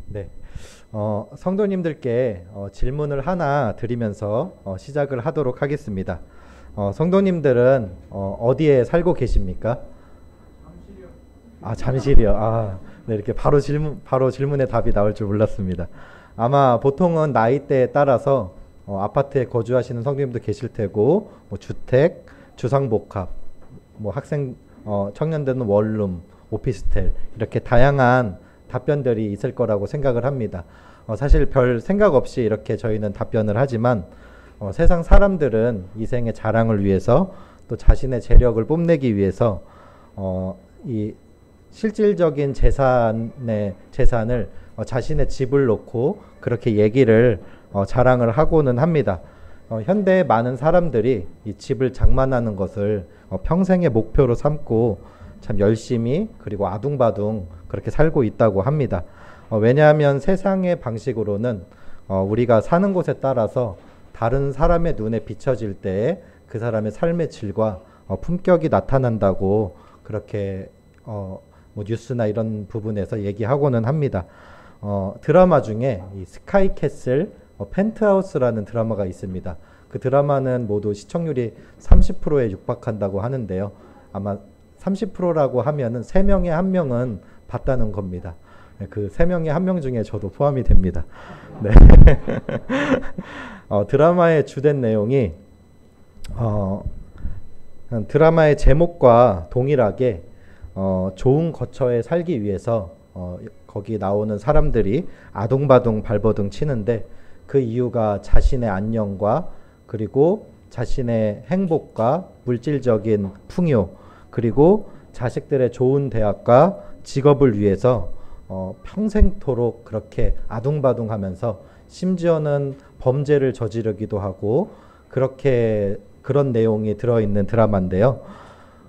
네. 성도님들께 질문을 하나 드리면서 시작을 하도록 하겠습니다. 성도님들은 어디에 살고 계십니까? 잠실이요. 네, 이렇게 바로 질문에 답이 나올 줄 몰랐습니다. 아마 보통은 나이대에 따라서 아파트에 거주하시는 성도님도 계실 테고, 뭐 주택, 주상복합, 뭐 학생, 청년들은 원룸, 오피스텔, 이렇게 다양한 답변들이 있을 거라고 생각을 합니다. 사실 별 생각 없이 이렇게 저희는 답변을 하지만 세상 사람들은 이 생의 자랑을 위해서 또 자신의 재력을 뽐내기 위해서 이 실질적인 재산을 자신의 집을 놓고 그렇게 얘기를 자랑을 하고는 합니다. 현대의 많은 사람들이 이 집을 장만하는 것을 평생의 목표로 삼고 참 열심히 그리고 아둥바둥 그렇게 살고 있다고 합니다. 왜냐하면 세상의 방식으로는 우리가 사는 곳에 따라서 다른 사람의 눈에 비춰질 때에 그 사람의 삶의 질과 품격이 나타난다고 그렇게 뭐 뉴스나 이런 부분에서 얘기하고는 합니다. 드라마 중에 이 스카이캐슬 펜트하우스라는 드라마가 있습니다. 그 드라마는 모두 시청률이 30%에 육박한다고 하는데요. 아마 30%라고 하면은 3명에 1명은 봤다는 겁니다. 그 3명에 1명 중에 저도 포함이 됩니다. 네. 드라마의 주된 내용이 드라마의 제목과 동일하게 좋은 거처에 살기 위해서 거기 나오는 사람들이 아둥바둥 발버둥 치는데 그 이유가 자신의 안녕과 그리고 자신의 행복과 물질적인 풍요 그리고 자식들의 좋은 대학과 직업을 위해서 평생토록 그렇게 아둥바둥 하면서 심지어는 범죄를 저지르기도 하고 그런 내용이 들어있는 드라마인데요.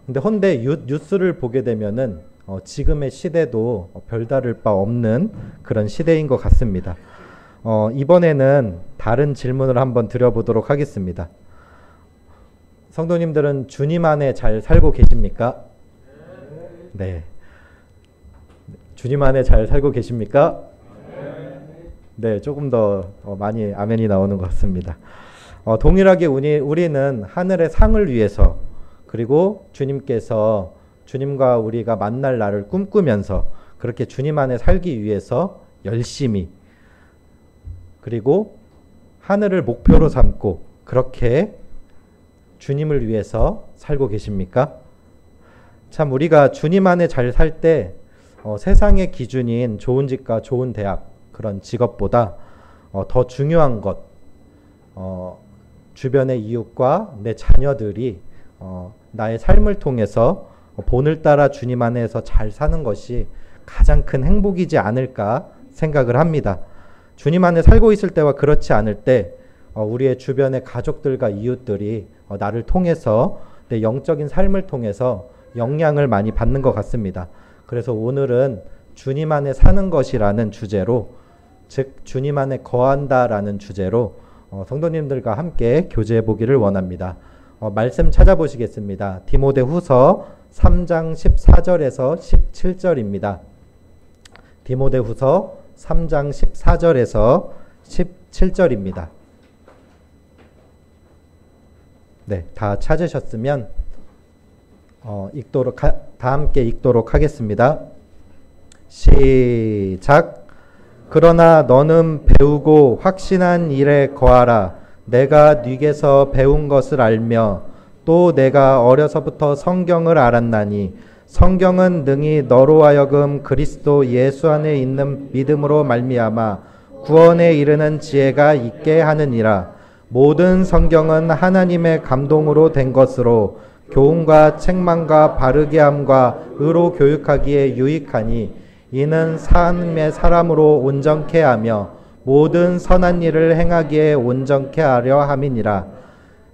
근데 헌데 뉴스를 보게 되면은 지금의 시대도 별다를 바 없는 그런 시대인 것 같습니다. 이번에는 다른 질문을 한번 드려보도록 하겠습니다. 성도님들은 주님 안에 잘 살고 계십니까? 네. 주님 안에 잘 살고 계십니까? 네, 조금 더 많이 아멘이 나오는 것 같습니다. 동일하게 우리는 하늘의 상을 위해서 그리고 주님께서 주님과 우리가 만날 날을 꿈꾸면서 그렇게 주님 안에 살기 위해서 열심히 그리고 하늘을 목표로 삼고 그렇게 주님을 위해서 살고 계십니까? 참 우리가 주님 안에 잘 살 때 세상의 기준인 좋은 집과 좋은 대학 그런 직업보다 더 중요한 것 주변의 이웃과 내 자녀들이 나의 삶을 통해서 본을 따라 주님 안에서 잘 사는 것이 가장 큰 행복이지 않을까 생각을 합니다. 주님 안에 살고 있을 때와 그렇지 않을 때 우리의 주변의 가족들과 이웃들이 나를 통해서 내 영적인 삶을 통해서 영향을 많이 받는 것 같습니다. 그래서 오늘은 주님 안에 사는 것이라는 주제로 즉 주님 안에 거한다라는 주제로 성도님들과 함께 교제해 보기를 원합니다. 말씀 찾아보시겠습니다. 디모데후서 3장 14절에서 17절입니다. 디모데후서 3장 14절에서 17절입니다. 네, 다 찾으셨으면 다 함께 읽도록 하겠습니다. 시작. 그러나 너는 배우고 확신한 일에 거하라. 내가 네게서 배운 것을 알며 또 내가 어려서부터 성경을 알았나니 성경은 능히 너로 하여금 그리스도 예수 안에 있는 믿음으로 말미암아 구원에 이르는 지혜가 있게 하느니라. 모든 성경은 하나님의 감동으로 된 것으로 교훈과 책망과 바르게 함과 의로 교육하기에 유익하니 이는 하나님의 사람으로 온전케 하며 모든 선한 일을 행하기에 온전케 하려 함이니라.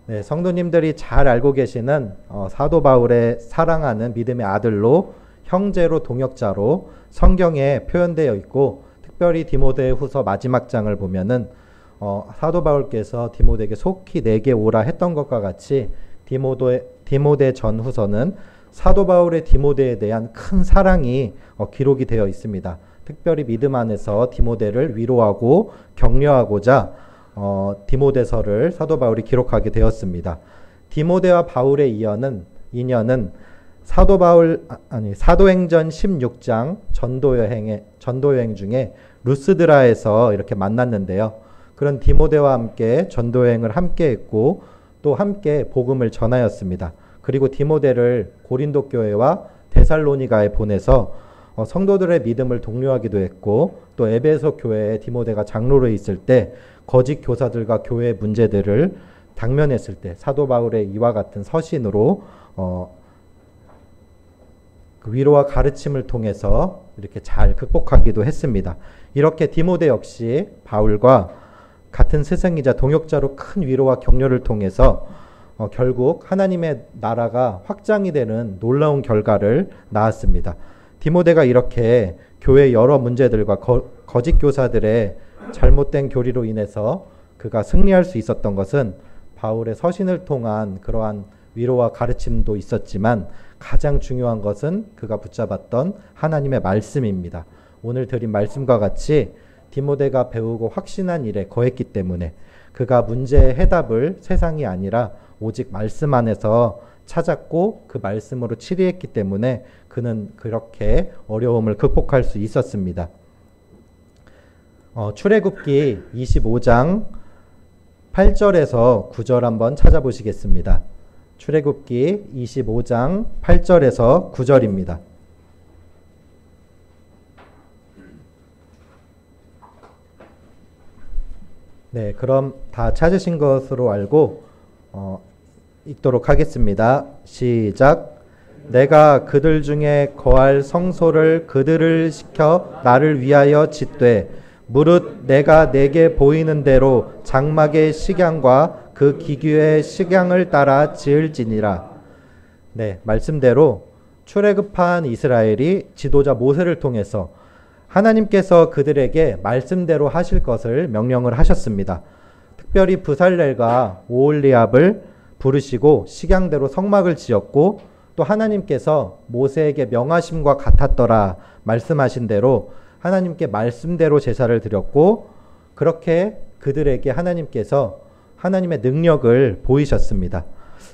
네, 성도님들이 잘 알고 계시는 사도 바울의 사랑하는 믿음의 아들로 형제로 동역자로 성경에 표현되어 있고 특별히 디모데후서 마지막 장을 보면은 사도 바울께서 디모데에게 속히 내게 오라 했던 것과 같이 디모데 전후서는 사도 바울의 디모데에 대한 큰 사랑이 기록이 되어 있습니다. 특별히 믿음 안에서 디모데를 위로하고 격려하고자 디모데서를 사도 바울이 기록하게 되었습니다. 디모데와 바울의 인연은 사도행전 16장 전도여행 중에 루스드라에서 이렇게 만났는데요. 그런 디모데와 함께 전도여행을 함께 했고 또 함께 복음을 전하였습니다. 그리고 디모데를 고린도 교회와 데살로니가에 보내서 성도들의 믿음을 독려하기도 했고 또 에베소 교회에 디모데가 장로로 있을 때 거짓 교사들과 교회의 문제들을 당면했을 때 사도 바울의 이와 같은 서신으로 그 위로와 가르침을 통해서 이렇게 잘 극복하기도 했습니다. 이렇게 디모데 역시 바울과 같은 스승이자 동역자로 큰 위로와 격려를 통해서 결국 하나님의 나라가 확장이 되는 놀라운 결과를 낳았습니다. 디모데가 이렇게 교회 여러 문제들과 거짓 교사들의 잘못된 교리로 인해서 그가 승리할 수 있었던 것은 바울의 서신을 통한 그러한 위로와 가르침도 있었지만 가장 중요한 것은 그가 붙잡았던 하나님의 말씀입니다. 오늘 드린 말씀과 같이 디모데가 배우고 확신한 일에 거했기 때문에 그가 문제의 해답을 세상이 아니라 오직 말씀 안에서 찾았고 그 말씀으로 치리했기 때문에 그는 그렇게 어려움을 극복할 수 있었습니다. 출애굽기 25장 8절에서 9절 한번 찾아보시겠습니다. 출애굽기 25장 8절에서 9절입니다. 네, 그럼 다 찾으신 것으로 알고 읽도록 하겠습니다. 시작. 내가 그들 중에 거할 성소를 그들을 시켜 나를 위하여 짓되 무릇 내가 내게 보이는 대로 장막의 식양과 그 기규의 식양을 따라 지을지니라. 네, 말씀대로 출애굽한 이스라엘이 지도자 모세를 통해서 하나님께서 그들에게 말씀대로 하실 것을 명령을 하셨습니다. 특별히 브살렐과 오홀리압을 부르시고 식양대로 성막을 지었고 또 하나님께서 모세에게 명하심과 같았더라 말씀하신 대로 하나님께 말씀대로 제사를 드렸고 그렇게 그들에게 하나님께서 하나님의 능력을 보이셨습니다.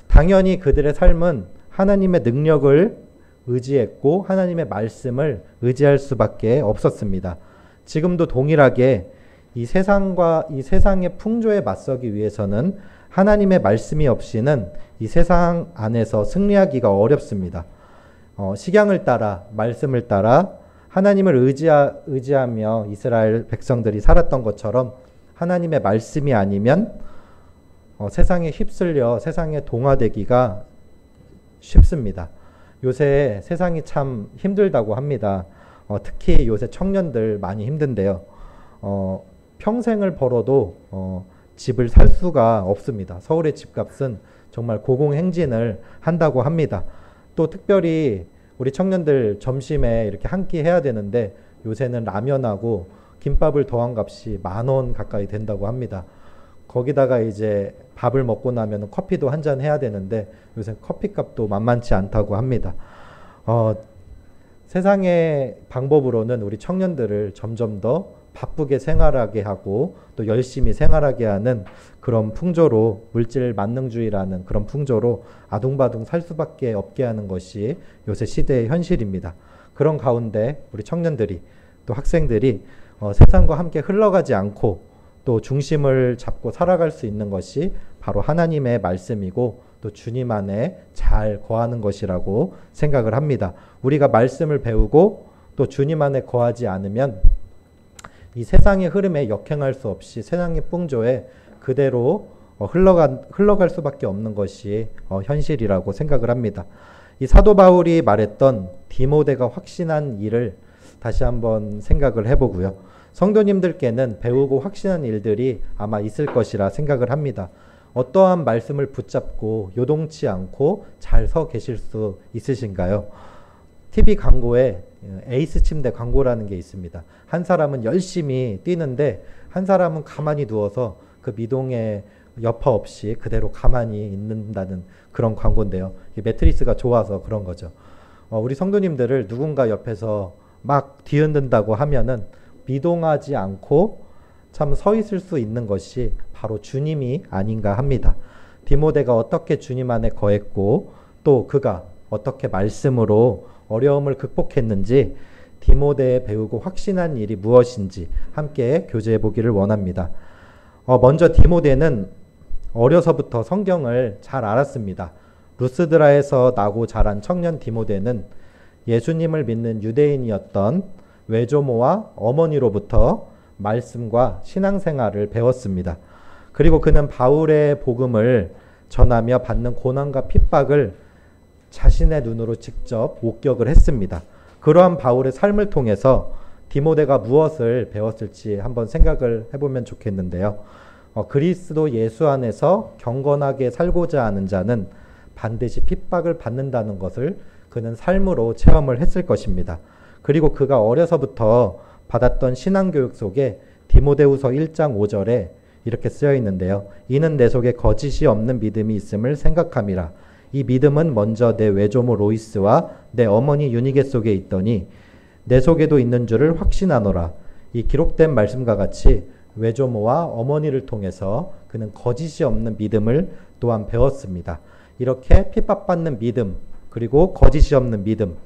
당연히 그들의 삶은 하나님의 능력을 의지했고 하나님의 말씀을 의지할 수밖에 없었습니다. 지금도 동일하게 이 세상의 풍조에 맞서기 위해서는 하나님의 말씀이 없이는 이 세상 안에서 승리하기가 어렵습니다. 식양을 따라 말씀을 따라 하나님을 의지하며 이스라엘 백성들이 살았던 것처럼 하나님의 말씀이 아니면 세상에 휩쓸려 세상에 동화되기가 쉽습니다. 요새 세상이 참 힘들다고 합니다. 특히 요새 청년들 많이 힘든데요. 평생을 벌어도 집을 살 수가 없습니다. 서울의 집값은 정말 고공행진을 한다고 합니다. 또 특별히 우리 청년들 점심에 이렇게 한 끼 해야 되는데 요새는 라면하고 김밥을 더한 값이 10,000원 가까이 된다고 합니다. 거기다가 이제 밥을 먹고 나면 커피도 한 잔 해야 되는데 요새 커피값도 만만치 않다고 합니다. 세상의 방법으로는 우리 청년들을 점점 더 바쁘게 생활하게 하고 또 열심히 생활하게 하는 그런 풍조로 물질 만능주의라는 그런 풍조로 아둥바둥 살 수밖에 없게 하는 것이 요새 시대의 현실입니다. 그런 가운데 우리 청년들이 또 학생들이 세상과 함께 흘러가지 않고 또 중심을 잡고 살아갈 수 있는 것이 바로 하나님의 말씀이고 또 주님 안에 잘 거하는 것이라고 생각을 합니다. 우리가 말씀을 배우고 또 주님 안에 거하지 않으면 이 세상의 흐름에 역행할 수 없이 세상의 풍조에 그대로 흘러갈 수밖에 없는 것이 현실이라고 생각을 합니다. 이 사도 바울이 말했던 디모데가 확신한 일을 다시 한번 생각을 해보고요. 성도님들께는 배우고 확신한 일들이 아마 있을 것이라 생각을 합니다. 어떠한 말씀을 붙잡고 요동치 않고 잘 서 계실 수 있으신가요? TV 광고에 에이스 침대 광고라는 게 있습니다. 한 사람은 열심히 뛰는데 한 사람은 가만히 누워서 그 미동의 여파 없이 그대로 가만히 있는다는 그런 광고인데요. 이 매트리스가 좋아서 그런 거죠. 우리 성도님들을 누군가 옆에서 막 뒤흔든다고 하면은 미동하지 않고 참 서 있을 수 있는 것이 바로 주님이 아닌가 합니다. 디모데가 어떻게 주님 안에 거했고 또 그가 어떻게 말씀으로 어려움을 극복했는지 디모데에 배우고 확신한 일이 무엇인지 함께 교제해 보기를 원합니다. 먼저 디모데는 어려서부터 성경을 잘 알았습니다. 루스드라에서 나고 자란 청년 디모데는 예수님을 믿는 유대인이었던 외조모와 어머니로부터 말씀과 신앙생활을 배웠습니다. 그리고 그는 바울의 복음을 전하며 받는 고난과 핍박을 자신의 눈으로 직접 목격을 했습니다. 그러한 바울의 삶을 통해서 디모데가 무엇을 배웠을지 한번 생각을 해보면 좋겠는데요. 그리스도 예수 안에서 경건하게 살고자 하는 자는 반드시 핍박을 받는다는 것을 그는 삶으로 체험을 했을 것입니다. 그리고 그가 어려서부터 받았던 신앙교육 속에 디모데후서 1장 5절에 이렇게 쓰여 있는데요. 이는 내 속에 거짓이 없는 믿음이 있음을 생각함이라. 이 믿음은 먼저 내 외조모 로이스와 내 어머니 유니게 속에 있더니 내 속에도 있는 줄을 확신하노라. 이 기록된 말씀과 같이 외조모와 어머니를 통해서 그는 거짓이 없는 믿음을 또한 배웠습니다. 이렇게 핍박받는 믿음, 그리고 거짓이 없는 믿음,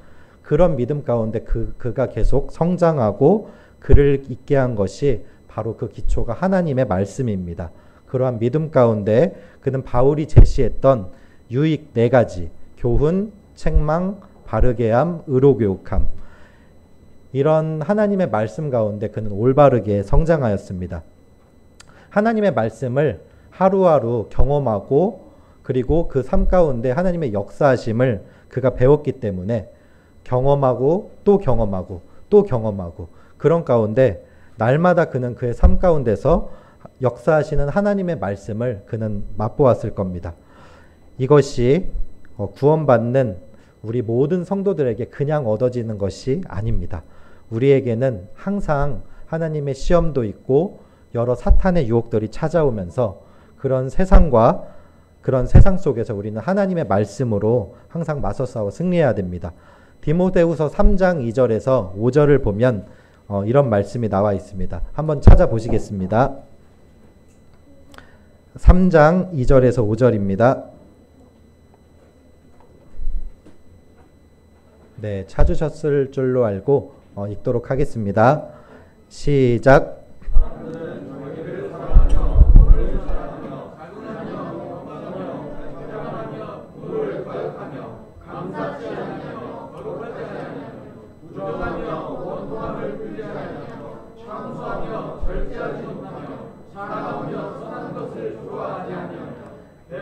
그런 믿음 가운데 그가 계속 성장하고 그를 있게 한 것이 바로 그 기초가 하나님의 말씀입니다. 그러한 믿음 가운데 그는 바울이 제시했던 유익 4가지, 교훈, 책망, 바르게 함, 의로 교육함, 이런 하나님의 말씀 가운데 그는 올바르게 성장하였습니다. 하나님의 말씀을 하루하루 경험하고 그리고 그 삶 가운데 하나님의 역사하심을 그가 배웠기 때문에 경험하고 또 경험하고 또 경험하고 그런 가운데 날마다 그는 그의 삶 가운데서 역사하시는 하나님의 말씀을 그는 맛보았을 겁니다. 이것이 구원받는 우리 모든 성도들에게 그냥 얻어지는 것이 아닙니다. 우리에게는 항상 하나님의 시험도 있고 여러 사탄의 유혹들이 찾아오면서 그런 세상과 그런 세상 속에서 우리는 하나님의 말씀으로 항상 맞서 싸워 승리해야 됩니다. 디모데후서 3장 2절에서 5절을 보면 이런 말씀이 나와 있습니다. 한번 찾아보시겠습니다. 3장 2절에서 5절입니다. 네, 찾으셨을 줄로 알고 읽도록 하겠습니다. 시작.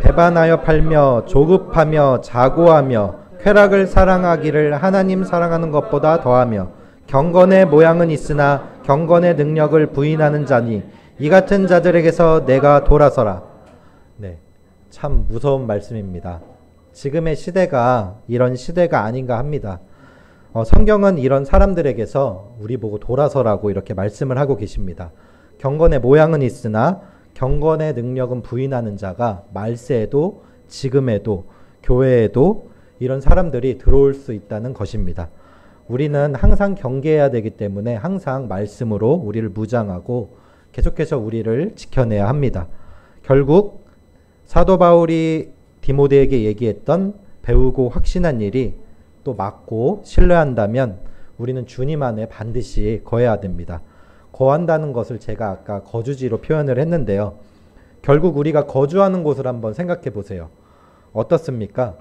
배반하여 팔며 조급하며 자고하며 쾌락을 사랑하기를 하나님 사랑하는 것보다 더하며 경건의 모양은 있으나 경건의 능력을 부인하는 자니 이 같은 자들에게서 내가 돌아서라. 네, 참 무서운 말씀입니다. 지금의 시대가 이런 시대가 아닌가 합니다. 성경은 이런 사람들에게서 우리 보고 돌아서라고 이렇게 말씀을 하고 계십니다. 경건의 모양은 있으나 경건의 능력은 부인하는 자가 말세에도 지금에도 교회에도 이런 사람들이 들어올 수 있다는 것입니다. 우리는 항상 경계해야 되기 때문에 항상 말씀으로 우리를 무장하고 계속해서 우리를 지켜내야 합니다. 결국 사도 바울이 디모데에게 얘기했던 배우고 확신한 일이 또 맞고 신뢰한다면 우리는 주님 안에 반드시 거해야 됩니다. 거한다는 것을 제가 아까 거주지로 표현을 했는데요. 결국 우리가 거주하는 곳을 한번 생각해 보세요. 어떻습니까?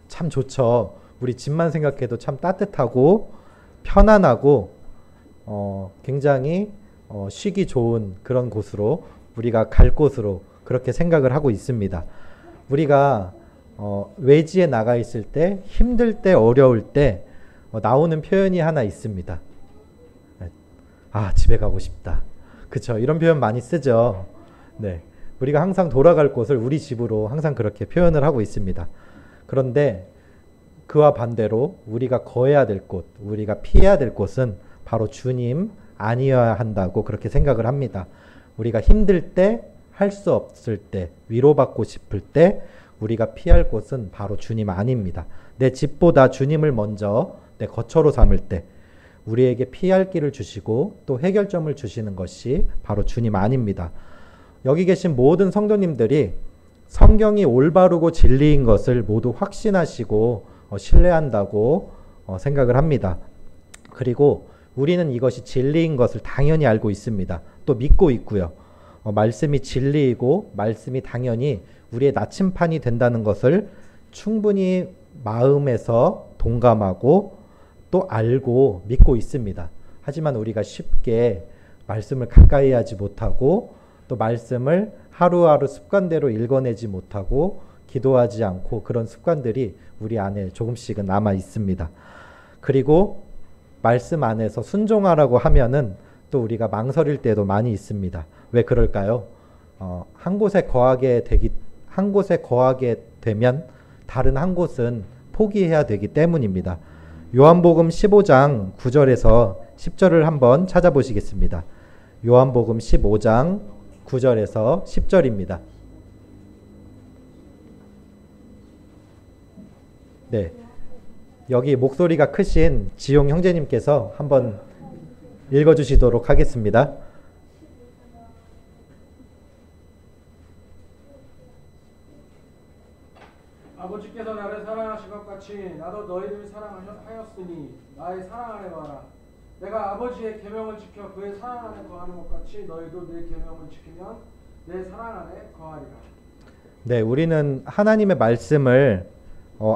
참 좋죠. 우리 집만 생각해도 참 따뜻하고 편안하고 굉장히 쉬기 좋은 그런 곳으로 우리가 갈 곳으로 그렇게 생각을 하고 있습니다. 우리가 외지에 나가 있을 때 힘들 때 어려울 때 나오는 표현이 하나 있습니다. 아, 집에 가고 싶다. 그쵸? 이런 표현 많이 쓰죠. 네, 우리가 항상 돌아갈 곳을 우리 집으로 항상 그렇게 표현을 하고 있습니다. 그런데 그와 반대로 우리가 거해야 될 곳, 우리가 피해야 될 곳은 바로 주님 아니어야 한다고 그렇게 생각을 합니다. 우리가 힘들 때, 할 수 없을 때, 위로받고 싶을 때 우리가 피할 곳은 바로 주님 아닙니다. 내 집보다 주님을 먼저 내 거처로 삼을 때 우리에게 피할 길을 주시고 또 해결점을 주시는 것이 바로 주님 아닙니다. 여기 계신 모든 성도님들이 성경이 올바르고 진리인 것을 모두 확신하시고 신뢰한다고 생각을 합니다. 그리고 우리는 이것이 진리인 것을 당연히 알고 있습니다. 또 믿고 있고요. 말씀이 진리이고 말씀이 당연히 우리의 나침판이 된다는 것을 충분히 마음에서 동감하고 또 알고 믿고 있습니다. 하지만 우리가 쉽게 말씀을 가까이 하지 못하고 또 말씀을 하루하루 습관대로 읽어내지 못하고 기도하지 않고 그런 습관들이 우리 안에 조금씩은 남아 있습니다. 그리고 말씀 안에서 순종하라고 하면은 또 우리가 망설일 때도 많이 있습니다. 왜 그럴까요? 한 곳에 거하게 되면 다른 한 곳은 포기해야 되기 때문입니다. 요한복음 15장 9절에서 10절을 한번 찾아보시겠습니다. 요한복음 15장 9절에서 10절입니다. 네. 여기 목소리가 크신 지용 형제님께서 한번 읽어주시도록 하겠습니다. 아버지께서 나를 사랑하신 것 같이 나도 너희를 사랑하였으니 나의 사랑 안에 거하라. 내가 아버지의 계명을 지켜 그의 사랑 안에 거하는 것 같이 너희도 내 계명을 지키면 내 사랑 안에 거하리라. 네, 우리는 하나님의 말씀을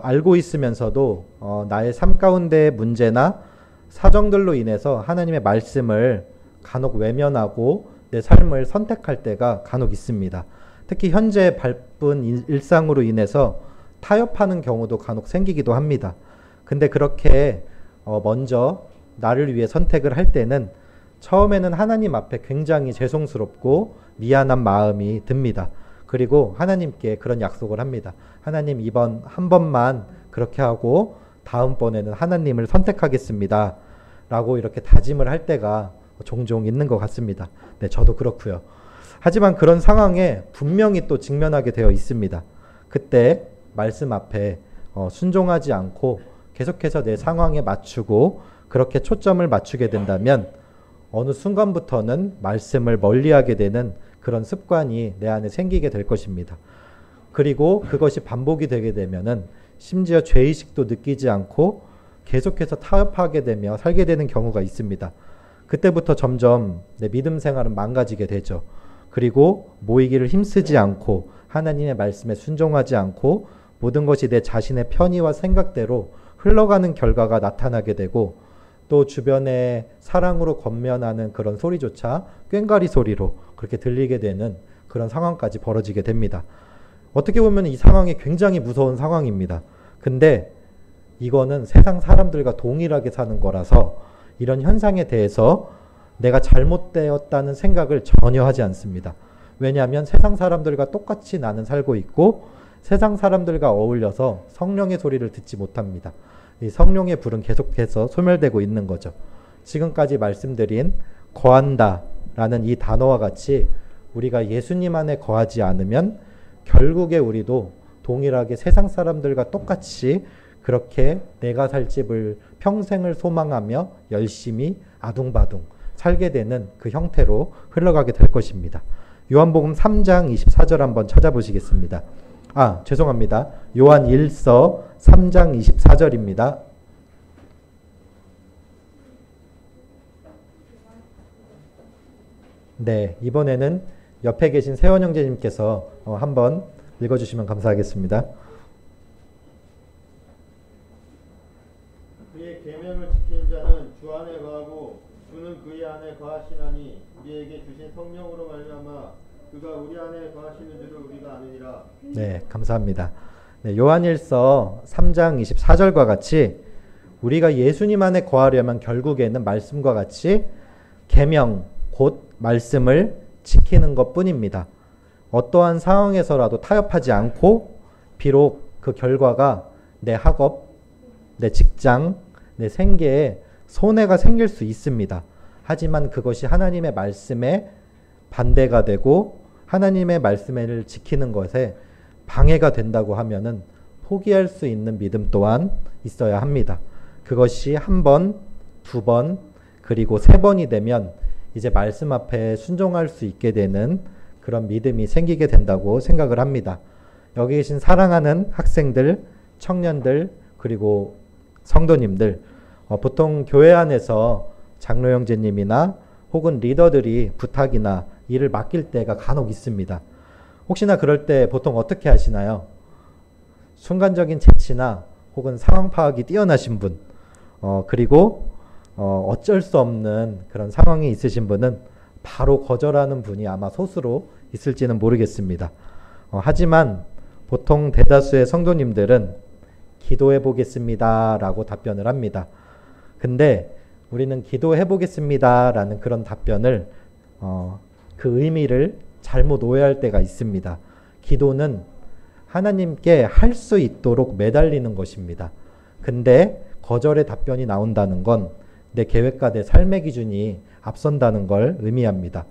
알고 있으면서도 나의 삶 가운데의 문제나 사정들로 인해서 하나님의 말씀을 간혹 외면하고 내 삶을 선택할 때가 간혹 있습니다. 특히 현재 바쁜 일상으로 인해서 타협하는 경우도 간혹 생기기도 합니다. 근데 그렇게 먼저 나를 위해 선택을 할 때는 처음에는 하나님 앞에 굉장히 죄송스럽고 미안한 마음이 듭니다. 그리고 하나님께 그런 약속을 합니다. 하나님, 이번 한 번만 그렇게 하고 다음번에는 하나님을 선택하겠습니다. 라고 이렇게 다짐을 할 때가 종종 있는 것 같습니다. 네, 저도 그렇고요. 하지만 그런 상황에 분명히 또 직면하게 되어 있습니다. 그때 말씀 앞에 순종하지 않고 계속해서 내 상황에 맞추고 그렇게 초점을 맞추게 된다면 어느 순간부터는 말씀을 멀리하게 되는 그런 습관이 내 안에 생기게 될 것입니다. 그리고 그것이 반복이 되게 되면은 심지어 죄의식도 느끼지 않고 계속해서 타협하게 되며 살게 되는 경우가 있습니다. 그때부터 점점 내 믿음 생활은 망가지게 되죠. 그리고 모이기를 힘쓰지 않고 하나님의 말씀에 순종하지 않고 모든 것이 내 자신의 편의와 생각대로 흘러가는 결과가 나타나게 되고 또 주변의 사랑으로 권면하는 그런 소리조차 꽹과리 소리로 그렇게 들리게 되는 그런 상황까지 벌어지게 됩니다. 어떻게 보면 이 상황이 굉장히 무서운 상황입니다. 근데 이거는 세상 사람들과 동일하게 사는 거라서 이런 현상에 대해서 내가 잘못되었다는 생각을 전혀 하지 않습니다. 왜냐하면 세상 사람들과 똑같이 나는 살고 있고 세상 사람들과 어울려서 성령의 소리를 듣지 못합니다. 이 성령의 불은 계속해서 소멸되고 있는 거죠. 지금까지 말씀드린 거한다 라는 이 단어와 같이 우리가 예수님 안에 거하지 않으면 결국에 우리도 동일하게 세상 사람들과 똑같이 그렇게 내가 살 집을 평생을 소망하며 열심히 아둥바둥 살게 되는 그 형태로 흘러가게 될 것입니다. 요한복음 3장 24절 한번 찾아보시겠습니다. 죄송합니다. 요한 1서 3장 24절입니다. 네, 이번에는 옆에 계신 세원 형제님께서 한번 읽어주시면 감사하겠습니다. 그의 계명을 지키는 자는 주 안에 거하고 주는 그의 안에 거하시나니 우리에게 주신 성령으로 말미암아 그가 우리 안에 거하시는 줄을 우리가 아느니라. 네, 감사합니다. 네, 요한일서 3장 24절과 같이 우리가 예수님 안에 거하려면 결국에는 말씀과 같이 계명 곧 말씀을 지키는 것뿐입니다. 어떠한 상황에서라도 타협하지 않고 비록 그 결과가 내 학업, 내 직장, 내 생계에 손해가 생길 수 있습니다. 하지만 그것이 하나님의 말씀에 반대가 되고 하나님의 말씀을 지키는 것에 방해가 된다고 하면은 포기할 수 있는 믿음 또한 있어야 합니다. 그것이 한 번, 두 번, 그리고 세 번이 되면 이제 말씀 앞에 순종할 수 있게 되는 그런 믿음이 생기게 된다고 생각을 합니다. 여기 계신 사랑하는 학생들, 청년들, 그리고 성도님들, 보통 교회 안에서 장로 형제님이나 혹은 리더들이 부탁이나 일을 맡길 때가 간혹 있습니다. 혹시나 그럴 때 보통 어떻게 하시나요? 순간적인 재치나 혹은 상황 파악이 뛰어나신 분, 그리고 어쩔 수 없는 그런 상황이 있으신 분은 바로 거절하는 분이 아마 소수로 있을지는 모르겠습니다. 하지만 보통 대다수의 성도님들은 기도해 보겠습니다 라고 답변을 합니다. 근데 우리는 기도해 보겠습니다 라는 그런 답변을 그 의미를 잘못 오해할 때가 있습니다. 기도는 하나님께 할 수 있도록 매달리는 것입니다. 근데 거절의 답변이 나온다는 건 내 계획과 내 삶의 기준이 앞선다는 걸 의미합니다.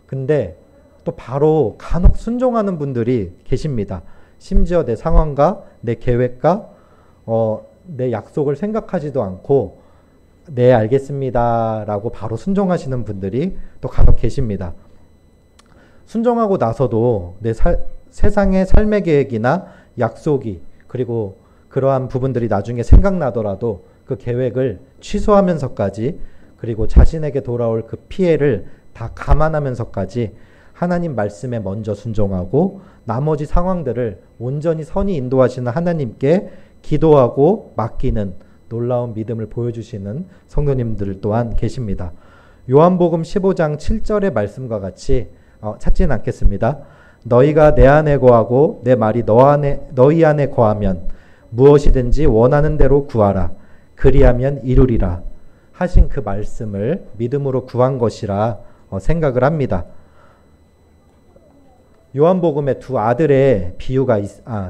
근데 또 바로 간혹 순종하는 분들이 계십니다. 심지어 내 상황과 내 계획과 내 약속을 생각하지도 않고 네 알겠습니다 라고 바로 순종하시는 분들이 또 간혹 계십니다. 순종하고 나서도 내 세상의 삶의 계획이나 약속이 그리고 그러한 부분들이 나중에 생각나더라도 그 계획을 취소하면서까지 그리고 자신에게 돌아올 그 피해를 다 감안하면서까지 하나님 말씀에 먼저 순종하고 나머지 상황들을 온전히 선히 인도하시는 하나님께 기도하고 맡기는 놀라운 믿음을 보여주시는 성도님들 또한 계십니다. 요한복음 15장 7절의 말씀과 같이 찾지는 않겠습니다. 너희가 내 안에 거하고 내 말이 너희 안에 거하면 무엇이든지 원하는 대로 구하라. 그리하면 이루리라. 하신 그 말씀을 믿음으로 구한 것이라 생각을 합니다. 요한복음에 두 아들의 비유가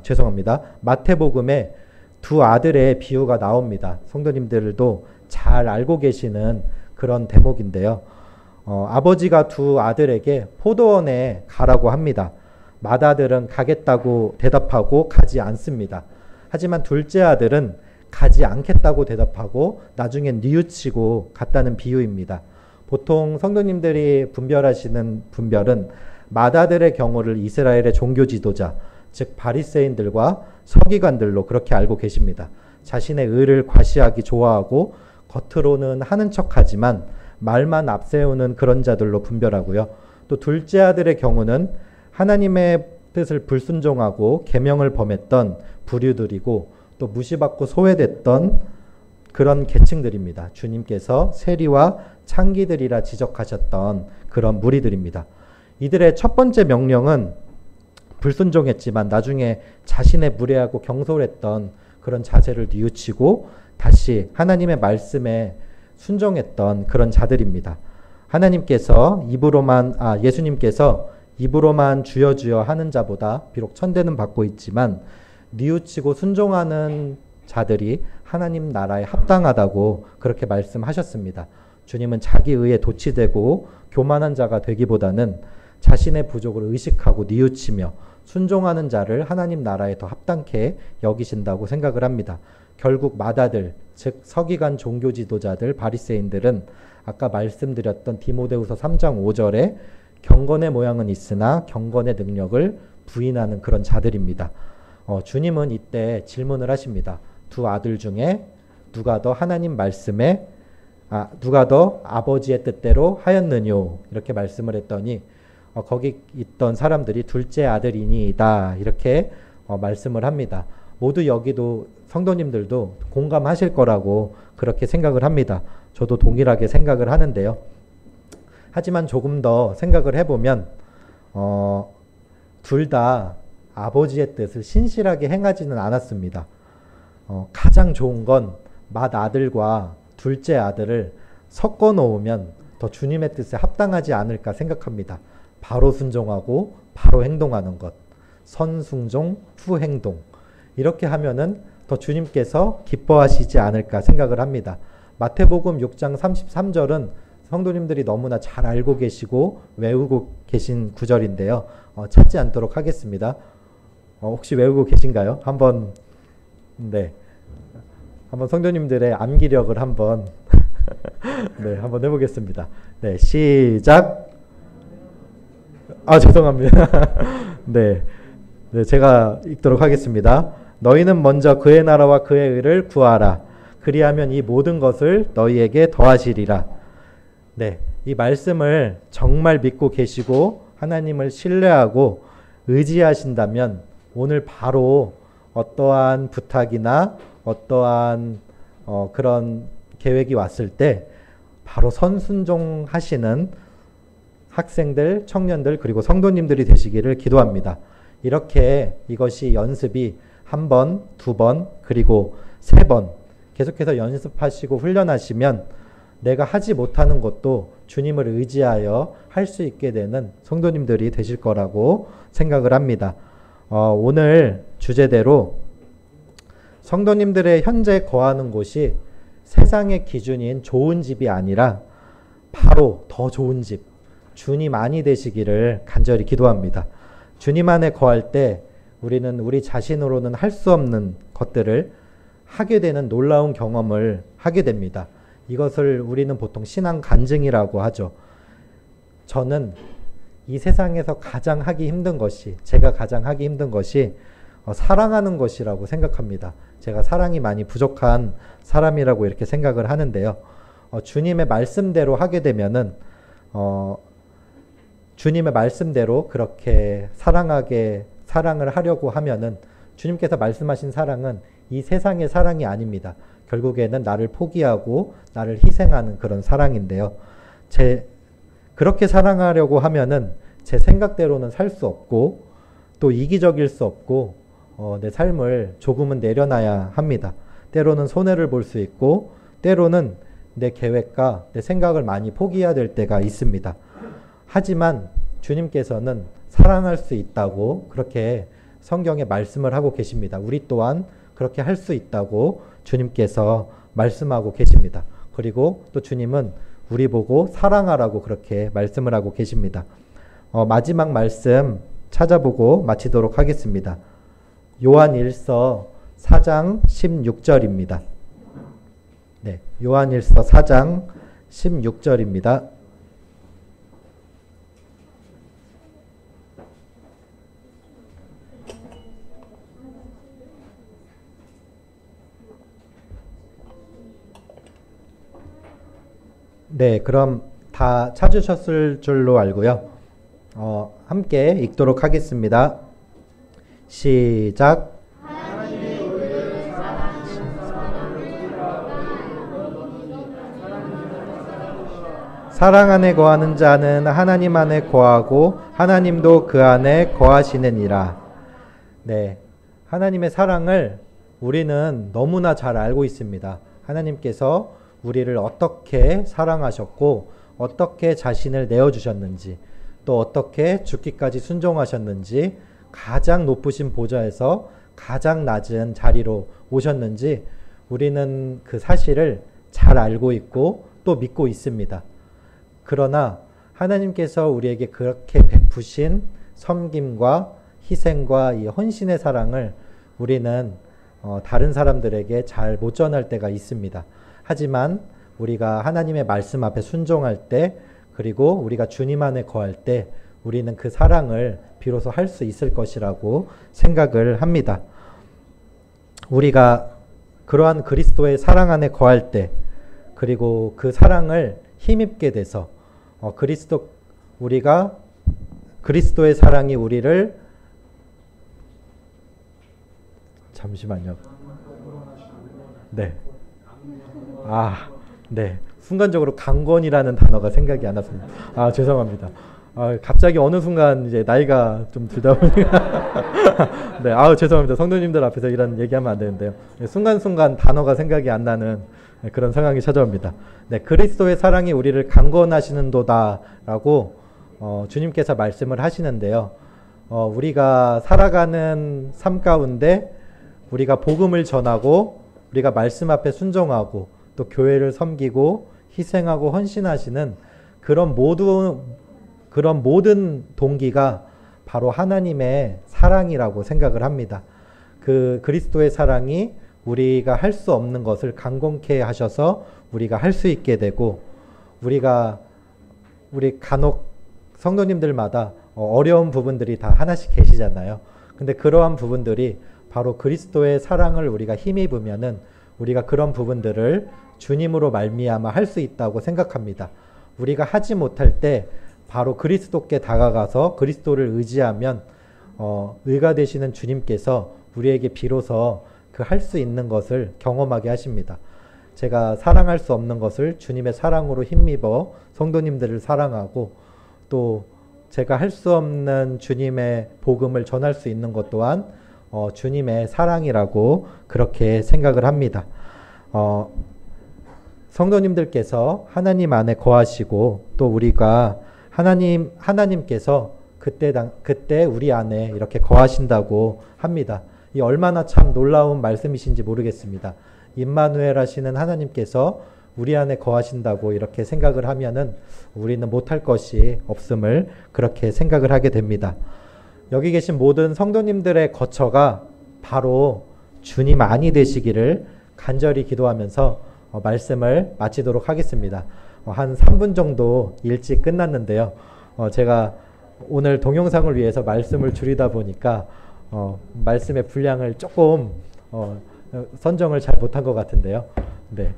죄송합니다. 마태복음에 두 아들의 비유가 나옵니다. 성도님들도 잘 알고 계시는 그런 대목인데요. 아버지가 두 아들에게 포도원에 가라고 합니다. 맏아들은 가겠다고 대답하고 가지 않습니다. 하지만 둘째 아들은 가지 않겠다고 대답하고 나중엔 뉘우치고 갔다는 비유입니다. 보통 성도님들이 분별하시는 분별은 맏아들의 경우를 이스라엘의 종교 지도자, 즉 바리새인들과 서기관들로 그렇게 알고 계십니다. 자신의 의를 과시하기 좋아하고 겉으로는 하는 척하지만 말만 앞세우는 그런 자들로 분별하고요. 또 둘째 아들의 경우는 하나님의 뜻을 불순종하고 계명을 범했던 부류들이고 또 무시받고 소외됐던 그런 계층들입니다. 주님께서 세리와 창기들이라 지적하셨던 그런 무리들입니다. 이들의 첫 번째 명령은 불순종했지만 나중에 자신의 무례하고 경솔했던 그런 자세를 뉘우치고 다시 하나님의 말씀에 순종했던 그런 자들입니다. 예수님께서 입으로만 주여 주여 하는 자보다 비록 천대는 받고 있지만 뉘우치고 순종하는 자들이 하나님 나라에 합당하다고 그렇게 말씀하셨습니다. 주님은 자기 의에 도취되고 교만한 자가 되기보다는 자신의 부족을 의식하고 뉘우치며 순종하는 자를 하나님 나라에 더 합당케 여기신다고 생각을 합니다. 결국 맏아들, 즉 서기관 종교 지도자들, 바리새인들은 아까 말씀드렸던 디모데후서 3장 5절에 경건의 모양은 있으나 경건의 능력을 부인하는 그런 자들입니다. 주님은 이때 질문을 하십니다. 두 아들 중에 누가 더 하나님 말씀에 누가 더 아버지의 뜻대로 하였느뇨 이렇게 말씀을 했더니 거기 있던 사람들이 둘째 아들이니이다 이렇게 말씀을 합니다. 모두 여기도 성도님들도 공감하실 거라고 그렇게 생각을 합니다. 저도 동일하게 생각을 하는데요. 하지만 조금 더 생각을 해보면 둘 다 아버지의 뜻을 신실하게 행하지는 않았습니다. 가장 좋은 건 맏아들과 둘째 아들을 섞어 놓으면 더 주님의 뜻에 합당하지 않을까 생각합니다. 바로 순종하고 바로 행동하는 것. 선순종 후 행동. 이렇게 하면은 더 주님께서 기뻐하시지 않을까 생각을 합니다. 마태복음 6장 33절은 성도님들이 너무나 잘 알고 계시고 외우고 계신 구절인데요. 찾지 않도록 하겠습니다. 혹시 외우고 계신가요? 한번 한번 성도님들의 암기력을 한번 네, 한번 해보겠습니다. 네, 시작. 아, 죄송합니다. 네, 네, 제가 읽도록 하겠습니다. 너희는 먼저 그의 나라와 그의 의를 구하라. 그리하면 이 모든 것을 너희에게 더하시리라. 네, 이 말씀을 정말 믿고 계시고 하나님을 신뢰하고 의지하신다면 오늘 바로 어떠한 부탁이나 어떠한 그런 계획이 왔을 때 바로 선순종하시는 학생들, 청년들 그리고 성도님들이 되시기를 기도합니다. 이렇게 이것이 연습이 한 번, 두 번, 그리고 세 번 계속해서 연습하시고 훈련하시면 내가 하지 못하는 것도 주님을 의지하여 할 수 있게 되는 성도님들이 되실 거라고 생각을 합니다. 오늘 주제대로 성도님들의 현재 거하는 곳이 세상의 기준인 좋은 집이 아니라 바로 더 좋은 집, 주님 안이 되시기를 간절히 기도합니다. 주님 안에 거할 때 우리는 우리 자신으로는 할 수 없는 것들을 하게 되는 놀라운 경험을 하게 됩니다. 이것을 우리는 보통 신앙 간증이라고 하죠. 저는 이 세상에서 가장 하기 힘든 것이, 제가 가장 하기 힘든 것이 사랑하는 것이라고 생각합니다. 제가 사랑이 많이 부족한 사람이라고 이렇게 생각을 하는데요. 주님의 말씀대로 하게 되면은 주님의 말씀대로 그렇게 사랑을 하려고 하면은 주님께서 말씀하신 사랑은 이 세상의 사랑이 아닙니다. 결국에는 나를 포기하고 나를 희생하는 그런 사랑인데요. 그렇게 사랑하려고 하면은 제 생각대로는 살 수 없고 또 이기적일 수 없고 내 삶을 조금은 내려놔야 합니다. 때로는 손해를 볼 수 있고 때로는 내 계획과 내 생각을 많이 포기해야 될 때가 있습니다. 하지만 주님께서는 사랑할 수 있다고 그렇게 성경에 말씀을 하고 계십니다. 우리 또한 그렇게 할 수 있다고 주님께서 말씀하고 계십니다. 그리고 또 주님은 우리 보고 사랑하라고 그렇게 말씀을 하고 계십니다. 마지막 말씀 찾아보고 마치도록 하겠습니다. 요한 1서 4장 16절입니다. 네, 요한 1서 4장 16절입니다. 네, 그럼 다 찾으셨을 줄로 알고요. 함께 읽도록 하겠습니다. 시작. 사랑 안에 거하는 자는 하나님 안에 거하고 하나님도 그 안에 거하시느니라. 네, 하나님의 사랑을 우리는 너무나 잘 알고 있습니다. 하나님께서 우리를 어떻게 사랑하셨고 어떻게 자신을 내어주셨는지 또 어떻게 죽기까지 순종하셨는지 가장 높으신 보좌에서 가장 낮은 자리로 오셨는지 우리는 그 사실을 잘 알고 있고 또 믿고 있습니다. 그러나 하나님께서 우리에게 그렇게 베푸신 섬김과 희생과 이 헌신의 사랑을 우리는 다른 사람들에게 잘 못 전할 때가 있습니다. 하지만 우리가 하나님의 말씀 앞에 순종할 때 그리고 우리가 주님 안에 거할 때 우리는 그 사랑을 비로소 할 수 있을 것이라고 생각을 합니다. 우리가 그러한 그리스도의 사랑 안에 거할 때 그리고 그 사랑을 힘입게 돼서 그리스도의 사랑이 우리를 잠시만요. 네. 네. 순간적으로 강건이라는 단어가 생각이 안 났습니다. 죄송합니다. 갑자기 어느 순간 이제 나이가 좀 들다 보니까 네, 죄송합니다. 성도님들 앞에서 이런 얘기하면 안 되는데요. 순간순간 단어가 생각이 안 나는 그런 상황이 찾아옵니다. 네, 그리스도의 사랑이 우리를 강건하시는도다라고 주님께서 말씀을 하시는데요. 우리가 살아가는 삶 가운데 우리가 복음을 전하고 우리가 말씀 앞에 순종하고 또 교회를 섬기고 희생하고 헌신하시는 그런 모든 동기가 바로 하나님의 사랑이라고 생각을 합니다. 그 그리스도의 사랑이 우리가 할 수 없는 것을 강건케 하셔서 우리가 할 수 있게 되고, 우리 간혹 성도님들마다 어려운 부분들이 다 하나씩 계시잖아요. 근데 그러한 부분들이 바로 그리스도의 사랑을 우리가 힘입으면은 우리가 그런 부분들을 주님으로 말미암아 할 수 있다고 생각합니다. 우리가 하지 못할 때 바로 그리스도께 다가가서 그리스도를 의지하면 의가 되시는 주님께서 우리에게 비로소 그 할 수 있는 것을 경험하게 하십니다. 제가 사랑할 수 없는 것을 주님의 사랑으로 힘입어 성도님들을 사랑하고, 또 제가 할 수 없는 주님의 복음을 전할 수 있는 것 또한 주님의 사랑이라고 그렇게 생각을 합니다. 성도님들께서 하나님 안에 거하시고, 또 우리가 하나님께서 그때 우리 안에 이렇게 거하신다고 합니다. 이 얼마나 참 놀라운 말씀이신지 모르겠습니다. 임마누엘 하시는 하나님께서 우리 안에 거하신다고 이렇게 생각을 하면은 우리는 못할 것이 없음을 그렇게 생각을 하게 됩니다. 여기 계신 모든 성도님들의 거처가 바로 주님 안이 되시기를 간절히 기도하면서 말씀을 마치도록 하겠습니다. 한 3분 정도 일찍 끝났는데요. 제가 오늘 동영상을 위해서 말씀을 줄이다 보니까 말씀의 분량을 조금 선정을 잘 못한 것 같은데요. 네,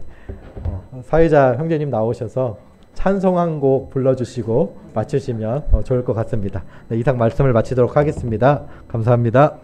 사회자 형제님 나오셔서 찬송 한 곡 불러주시고 마치시면 좋을 것 같습니다. 네, 이상 말씀을 마치도록 하겠습니다. 감사합니다.